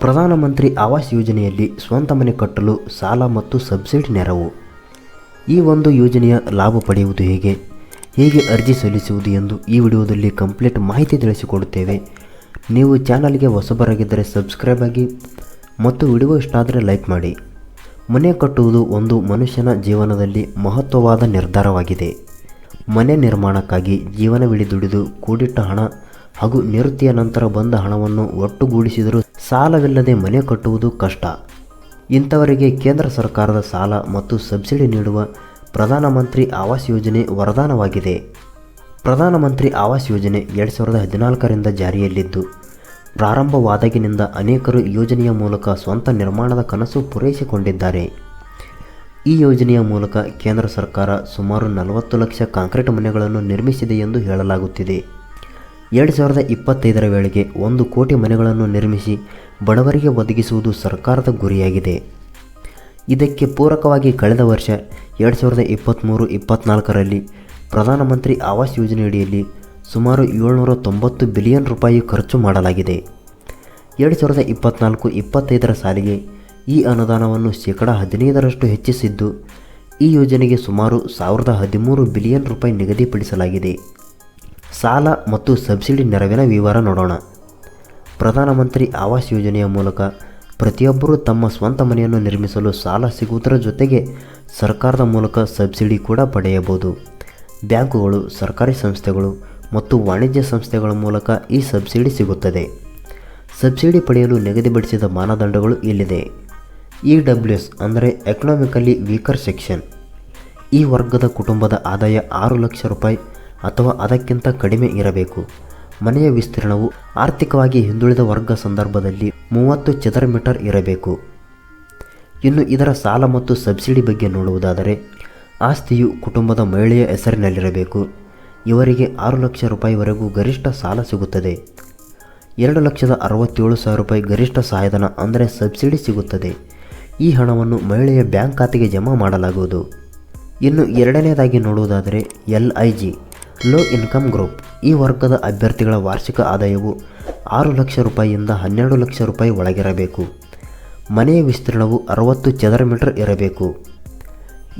ಪ್ರಧಾನಮಂತ್ರಿ ಆವಾಸ್ ಯೋಜನೆಯಲ್ಲಿ ಸ್ವಂತ ಮನೆ ಕಟ್ಟಲು ಸಾಲ ಮತ್ತು ಸಬ್ಸಿಡಿ ನೆರವು. ಈ ಒಂದು ಯೋಜನೆಯ ಲಾಭ ಪಡೆಯುವುದು ಹೇಗೆ ಅರ್ಜಿ ಸಲ್ಲಿಸುವುದು ಎಂದು ಈ ವಿಡಿಯೋದಲ್ಲಿ ಕಂಪ್ಲೀಟ್ ಮಾಹಿತಿ ತಿಳಿಸಿಕೊಡುತ್ತೇವೆ. ನೀವು ಚಾನಲ್ಗೆ ಹೊಸಬರಾಗಿದ್ದರೆ ಸಬ್ಸ್ಕ್ರೈಬ್ ಆಗಿ ಮತ್ತು ವಿಡಿಯೋ ಇಷ್ಟ ಆದರೆ ಲೈಕ್ ಮಾಡಿ. ಮನೆ ಕಟ್ಟುವುದು ಒಂದು ಮನುಷ್ಯನ ಜೀವನದಲ್ಲಿ ಮಹತ್ವವಾದ ನಿರ್ಧಾರವಾಗಿದೆ. ಮನೆ ನಿರ್ಮಾಣಕ್ಕಾಗಿ ಜೀವನವಿಡೀ ದುಡಿದು ಕೂಡಿಟ್ಟ ಹಣ ಹಾಗೂ ನಿವೃತ್ತಿಯ ನಂತರ ಬಂದ ಹಣವನ್ನು ಒಟ್ಟುಗೂಡಿಸಿದರೂ ಸಾಲವಿಲ್ಲದೆ ಮನೆ ಕಟ್ಟುವುದು ಕಷ್ಟ. ಇಂಥವರಿಗೆ ಕೇಂದ್ರ ಸರ್ಕಾರದ ಸಾಲ ಮತ್ತು ಸಬ್ಸಿಡಿ ನೀಡುವ ಪ್ರಧಾನಮಂತ್ರಿ ಆವಾಸ್ ಯೋಜನೆ ವರದಾನವಾಗಿದೆ. ಪ್ರಧಾನಮಂತ್ರಿ ಆವಾಸ್ ಯೋಜನೆ 2014ರಿಂದ ಜಾರಿಯಲ್ಲಿದ್ದು, ಪ್ರಾರಂಭವಾದಾಗಿನಿಂದ ಅನೇಕರು ಯೋಜನೆಯ ಮೂಲಕ ಸ್ವಂತ ನಿರ್ಮಾಣದ ಕನಸು ಪೂರೈಸಿಕೊಂಡಿದ್ದಾರೆ. ಈ ಯೋಜನೆಯ ಮೂಲಕ ಕೇಂದ್ರ ಸರ್ಕಾರ ಸುಮಾರು 40 ಲಕ್ಷ ಕಾಂಕ್ರೀಟ್ ಮನೆಗಳನ್ನು ನಿರ್ಮಿಸಿದೆ ಎಂದು ಹೇಳಲಾಗುತ್ತಿದೆ. 2025ರ ವೇಳೆಗೆ 1 ಕೋಟಿ ಮನೆಗಳನ್ನು ನಿರ್ಮಿಸಿ ಬಡವರಿಗೆ ಒದಗಿಸುವುದು ಸರ್ಕಾರದ ಗುರಿಯಾಗಿದೆ. ಇದಕ್ಕೆ ಪೂರಕವಾಗಿ ಕಳೆದ ವರ್ಷ 2023-24ರಲ್ಲಿ ಪ್ರಧಾನಮಂತ್ರಿ ಆವಾಸ್ ಯೋಜನೆಯಡಿಯಲ್ಲಿ ಸುಮಾರು 790 ಬಿಲಿಯನ್ ರೂಪಾಯಿ ಖರ್ಚು ಮಾಡಲಾಗಿದೆ. 2024-25ರ ಸಾಲಿಗೆ ಈ ಅನುದಾನವನ್ನು ಶೇಕಡಾ 15ರಷ್ಟು ಹೆಚ್ಚಿಸಿದ್ದು, ಈ ಯೋಜನೆಗೆ ಸುಮಾರು 1013 ಬಿಲಿಯನ್ ರೂಪಾಯಿ ನಿಗದಿಪಡಿಸಲಾಗಿದೆ. ಸಾಲ ಮತ್ತು ಸಬ್ಸಿಡಿ ನೆರವಿನ ವಿವರ ನೋಡೋಣ. ಪ್ರಧಾನಮಂತ್ರಿ ಆವಾಸ್ ಯೋಜನೆಯ ಮೂಲಕ ಪ್ರತಿಯೊಬ್ಬರೂ ತಮ್ಮ ಸ್ವಂತ ಮನೆಯನ್ನು ನಿರ್ಮಿಸಲು ಸಾಲ ಸಿಗುವುದರ ಜೊತೆಗೆ ಸರ್ಕಾರದ ಮೂಲಕ ಸಬ್ಸಿಡಿ ಕೂಡ ಪಡೆಯಬಹುದು. ಬ್ಯಾಂಕುಗಳು, ಸರ್ಕಾರಿ ಸಂಸ್ಥೆಗಳು ಮತ್ತು ವಾಣಿಜ್ಯ ಸಂಸ್ಥೆಗಳ ಮೂಲಕ ಈ ಸಬ್ಸಿಡಿ ಸಿಗುತ್ತದೆ. ಸಬ್ಸಿಡಿ ಪಡೆಯಲು ನಿಗದಿಪಡಿಸಿದ ಮಾನದಂಡಗಳು ಇಲ್ಲಿದೆ. EWS ಅಂದರೆ ಎಕನಾಮಿಕಲಿ ವೀಕರ್ ಸೆಕ್ಷನ್. ಈ ವರ್ಗದ ಕುಟುಂಬದ ಆದಾಯ 6 ಲಕ್ಷ ರೂಪಾಯಿ ಅಥವಾ ಅದಕ್ಕಿಂತ ಕಡಿಮೆ ಇರಬೇಕು. ಮನೆಯ ವಿಸ್ತೀರ್ಣವು ಆರ್ಥಿಕವಾಗಿ ಹಿಂದುಳಿದ ವರ್ಗ ಸಂದರ್ಭದಲ್ಲಿ 30 ಚದರ ಮೀಟರ್ ಇರಬೇಕು. ಇನ್ನು ಇದರ ಸಾಲ ಮತ್ತು ಸಬ್ಸಿಡಿ ಬಗ್ಗೆ ನೋಡುವುದಾದರೆ, ಆಸ್ತಿಯು ಕುಟುಂಬದ ಮಹಿಳೆಯ ಹೆಸರಿನಲ್ಲಿರಬೇಕು. ಇವರಿಗೆ 6 ಲಕ್ಷ ರೂಪಾಯಿವರೆಗೂ ಗರಿಷ್ಠ ಸಾಲ ಸಿಗುತ್ತದೆ. 2,67,000 ರೂಪಾಯಿ ಗರಿಷ್ಠ ಸಹಾಯಧನ ಅಂದರೆ ಸಬ್ಸಿಡಿ ಸಿಗುತ್ತದೆ. ಈ ಹಣವನ್ನು ಮಹಿಳೆಯ ಬ್ಯಾಂಕ್ ಖಾತೆಗೆ ಜಮಾ ಮಾಡಲಾಗುವುದು. ಇನ್ನು ಎರಡನೇದಾಗಿ ನೋಡುವುದಾದರೆ LIG ಲೋ ಇನ್ಕಮ್ ಗ್ರೂಪ್. ಈ ವರ್ಗದ ಅಭ್ಯರ್ಥಿಗಳ ವಾರ್ಷಿಕ ಆದಾಯವು 6 ಲಕ್ಷ ರೂಪಾಯಿಯಿಂದ 12 ಲಕ್ಷ ರೂಪಾಯಿ ಒಳಗಿರಬೇಕು. ಮನೆಯ ವಿಸ್ತೀರ್ಣವು 60 ಚದರ ಮೀಟರ್ ಇರಬೇಕು.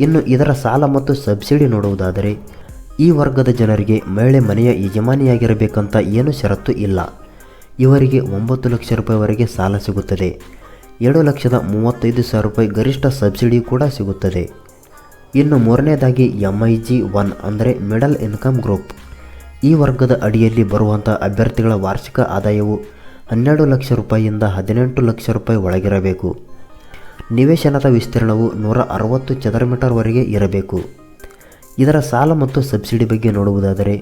ಇನ್ನು ಇದರ ಸಾಲ ಮತ್ತು ಸಬ್ಸಿಡಿ ನೋಡುವುದಾದರೆ, ಈ ವರ್ಗದ ಜನರಿಗೆ ಮಹಿಳೆ ಮನೆಯ ಯಜಮಾನಿಯಾಗಿರಬೇಕಂತ ಏನು ಷರತ್ತು ಇಲ್ಲ. ಇವರಿಗೆ 9 ಲಕ್ಷ ರೂಪಾಯಿವರೆಗೆ ಸಾಲ ಸಿಗುತ್ತದೆ. 7,35,000 ರೂಪಾಯಿ ಗರಿಷ್ಠ ಸಬ್ಸಿಡಿ ಕೂಡ ಸಿಗುತ್ತದೆ. ಇನ್ನು ಮೂರನೇದಾಗಿ MIG-1 ಅಂದರೆ ಮಿಡಲ್ ಇನ್ಕಮ್ ಗ್ರೂಪ್. ಈ ವರ್ಗದ ಅಡಿಯಲ್ಲಿ ಬರುವಂಥ ಅಭ್ಯರ್ಥಿಗಳ ವಾರ್ಷಿಕ ಆದಾಯವು 12 ಲಕ್ಷ ರೂಪಾಯಿಯಿಂದ 18 ಲಕ್ಷ ರೂಪಾಯಿ ಒಳಗಿರಬೇಕು. ನಿವೇಶನದ ವಿಸ್ತೀರ್ಣವು 160 ಚದರ ಮೀಟರ್ವರೆಗೆ ಇರಬೇಕು. ಇದರ ಸಾಲ ಮತ್ತು ಸಬ್ಸಿಡಿ ಬಗ್ಗೆ ನೋಡುವುದಾದರೆ,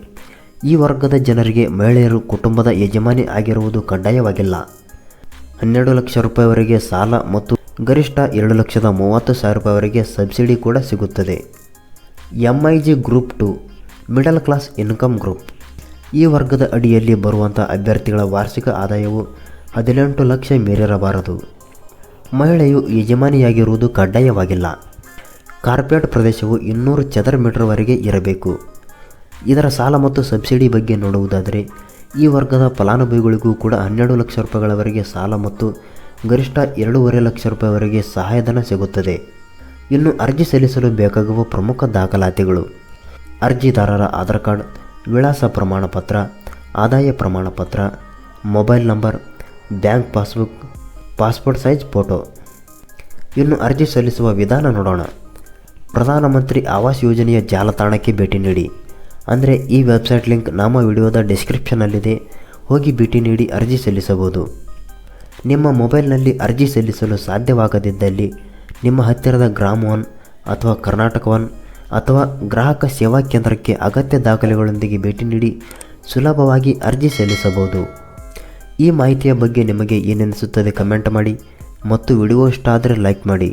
ಈ ವರ್ಗದ ಜನರಿಗೆ ಮಹಿಳೆಯರು ಕುಟುಂಬದ ಯಜಮಾನಿ ಆಗಿರುವುದು ಕಡ್ಡಾಯವಾಗಿಲ್ಲ. 12 ಲಕ್ಷ ರೂಪಾಯಿವರೆಗೆ ಸಾಲ ಮತ್ತು ಗರಿಷ್ಠ 2,30,000 ರೂಪಾಯಿವರೆಗೆ ಸಬ್ಸಿಡಿ ಕೂಡ ಸಿಗುತ್ತದೆ. MIG group 2 middle class income group. ಈ ವರ್ಗದ ಅಡಿಯಲ್ಲಿ ಬರುವಂಥ ಅಭ್ಯರ್ಥಿಗಳ ವಾರ್ಷಿಕ ಆದಾಯವು 18 ಲಕ್ಷ ಮೀರಿರಬಾರದು. ಮಹಿಳೆಯು ಯಜಮಾನಿಯಾಗಿರುವುದು ಕಡ್ಡಾಯವಾಗಿಲ್ಲ. ಕಾರ್ಪೊರೇಟ್ ಪ್ರದೇಶವು 200 ಚದರ ಮೀಟರ್ವರೆಗೆ ಇರಬೇಕು. ಇದರ ಸಾಲ ಮತ್ತು ಸಬ್ಸಿಡಿ ಬಗ್ಗೆ ನೋಡುವುದಾದರೆ, ಈ ವರ್ಗದ ಫಲಾನುಭವಿಗಳಿಗೂ ಕೂಡ 12 ಲಕ್ಷ ರೂಪಾಯಿಗಳವರೆಗೆ ಸಾಲ ಮತ್ತು ಗರಿಷ್ಠ 2.5 ಲಕ್ಷ ರೂಪಾಯಿವರೆಗೆ ಸಹಾಯಧನ ಸಿಗುತ್ತದೆ. ಇನ್ನು ಅರ್ಜಿ ಸಲ್ಲಿಸಲು ಬೇಕಾಗುವ ಪ್ರಮುಖ ದಾಖಲಾತಿಗಳು: ಅರ್ಜಿದಾರರ ಆಧಾರ್ ಕಾರ್ಡ್, ವಿಳಾಸ ಪ್ರಮಾಣಪತ್ರ, ಆದಾಯ ಪ್ರಮಾಣಪತ್ರ, mobile number, bank passbook, passport size photo. ಇನ್ನು ಅರ್ಜಿ ಸಲ್ಲಿಸುವ ವಿಧಾನ ನೋಡೋಣ. ಪ್ರಧಾನಮಂತ್ರಿ ಆವಾಸ್ ಯೋಜನೆಯ ಜಾಲತಾಣಕ್ಕೆ ಭೇಟಿ ನೀಡಿ. ಅಂದರೆ ಈ ವೆಬ್ಸೈಟ್ ಲಿಂಕ್ ನಮ್ಮ ವಿಡಿಯೋದ ಡಿಸ್ಕ್ರಿಪ್ಷನ್ನಲ್ಲಿದೆ. ಹೋಗಿ ಭೇಟಿ ನೀಡಿ ಅರ್ಜಿ ಸಲ್ಲಿಸಬಹುದು. ನಿಮ್ಮ ಮೊಬೈಲ್ನಲ್ಲಿ ಅರ್ಜಿ ಸಲ್ಲಿಸಲು ಸಾಧ್ಯವಾಗದಿದ್ದಲ್ಲಿ ನಿಮ್ಮ ಹತ್ತಿರದ ಗ್ರಾಮ 1 ಅಥವಾ ಕರ್ನಾಟಕ 1 ಅಥವಾ ಗ್ರಾಹಕ ಸೇವಾ ಕೇಂದ್ರಕ್ಕೆ ಅಗತ್ಯ ದಾಖಲೆಗಳೊಂದಿಗೆ ಭೇಟಿ ನೀಡಿ ಸುಲಭವಾಗಿ ಅರ್ಜಿ ಸಲ್ಲಿಸಬಹುದು. ಈ ಮಾಹಿತಿಯ ಬಗ್ಗೆ ನಿಮಗೆ ಏನೆನಿಸುತ್ತದೆ ಕಮೆಂಟ್ ಮಾಡಿ ಮತ್ತು ವಿಡಿಯೋ ಇಷ್ಟ ಆದರೆ ಲೈಕ್ ಮಾಡಿ.